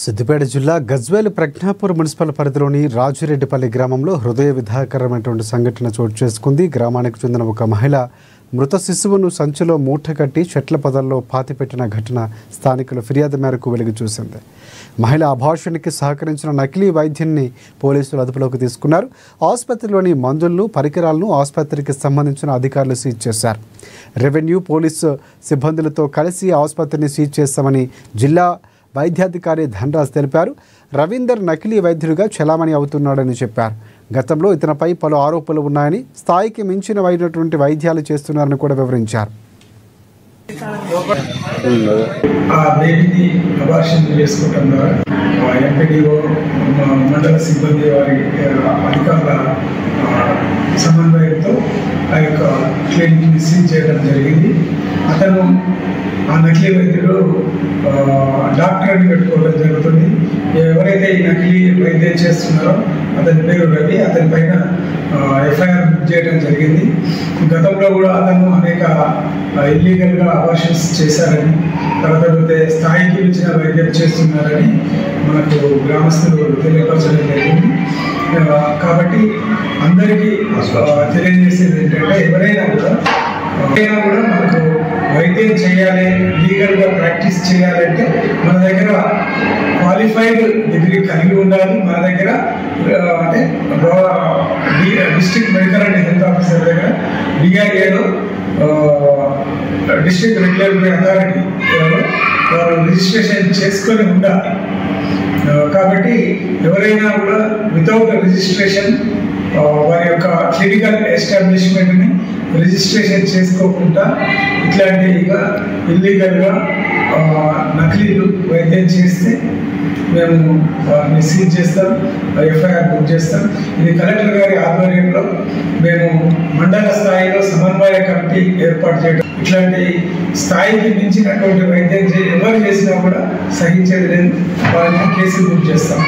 సిద్దిపేట జిల్లా గజ్వేల్ ప్రజ్ఞాపూర్ మున్సిపల్ పరిధిలోని రాజురెడ్డిపల్లి గ్రామంలో హృదయ విధాకరమైనటువంటి సంఘటన చోటు చేసుకుంది. గ్రామానికి చెందిన ఒక మహిళ మృత శిశువును సంచిలో మూటకట్టి చెట్ల పొదల్లో పాతిపెట్టిన ఘటన స్థానికుల ఫిర్యాదు మేరకు వెలుగు చూసింది. మహిళ అభాషణకి సహకరించిన నకిలీ వైద్యున్ని పోలీసులు అదుపులోకి తీసుకున్నారు. ఆసుపత్రిలోని మందులను, పరికరాలను ఆసుపత్రికి సంబంధించిన అధికారులు సీజ్ చేశారు. రెవెన్యూ, పోలీసు సిబ్బందులతో కలిసి ఆసుపత్రిని సీజ్ చేస్తామని జిల్లా వైద్యాధికారి ధనరాజ్ తెలిపారు. రవీందర్ నకిలీ వైద్యుడిగా చలామణి అవుతున్నాడని చెప్పారు. గతంలో ఇతనిపై పలు ఆరోపణలు ఉన్నాయని, స్థాయికి మించినటువంటి వైద్యాలు చేస్తున్నారని కూడా వివరించారు. మండల సిబ్బంది వారి అధికారుల సమన్వయంతో ఆ యొక్క క్లినిక్ని సీజ్ చేయడం జరిగింది. అతను ఆ నకిలీ వైద్యుడు డాక్టర్ అని పెట్టుకోవడం జరుగుతుంది. ఎవరైతే ఈ నకిలీ వైద్యం చేస్తున్నారో అతని పేరు రవి. అతని పైన ఎఫ్ఐఆర్ బుక్ చేయడం జరిగింది. గతంలో కూడా అతను అనేక ఇల్లీగల్గా అబార్షన్స్ చేశారని, తర్వాత స్థాయికి మించిన వైద్యం చేస్తున్నారని మనకు గ్రామస్తులు తెలియపరచడం జరిగింది. కాబట్టి అందరికీ తెలియజేసేది ఏంటంటే ఎవరైనా కూడా మనకు వైద్యం చేయాలి, లీగల్గా ప్రాక్టీస్ చేయాలంటే మన దగ్గర క్వాలిఫైడ్ డిగ్రీ కలిగి ఉండాలి. మన దగ్గర అంటే district medical and health officer దగ్గర డిఐఏలో డిస్ట్రిక్ట్ రెగ్యులేటరీ అథారిటీ వారు రిజిస్ట్రేషన్ చేసుకొని ఉండాలి. కాబట్టి ఎవరైనా కూడా వితౌట్ రిజిస్ట్రేషన్ వారి యొక్క క్లినికల్ ఎస్టాబ్లిష్మెంట్ని రిజిస్ట్రేషన్ చేసుకోకుండా ఇట్లాంటిగా ఇల్లీగల్గా నకిలీలు వైద్యం చేస్తే మేము వారిని సీజ్ చేస్తాం, ఎఫ్ఐఆర్ బుక్ చేస్తాం. ఇది కలెక్టర్ గారి ఆధ్వర్యంలో మేము మండల స్థాయిలో సమన్వయ కమిటీ ఏర్పాటు చేయడం, ఇట్లాంటి స్థాయికి మించినటువంటి వైద్యం ఎవరు చేసినా కూడా సహించేది లేదు, వారిని కేసులు బుక్ చేస్తాం.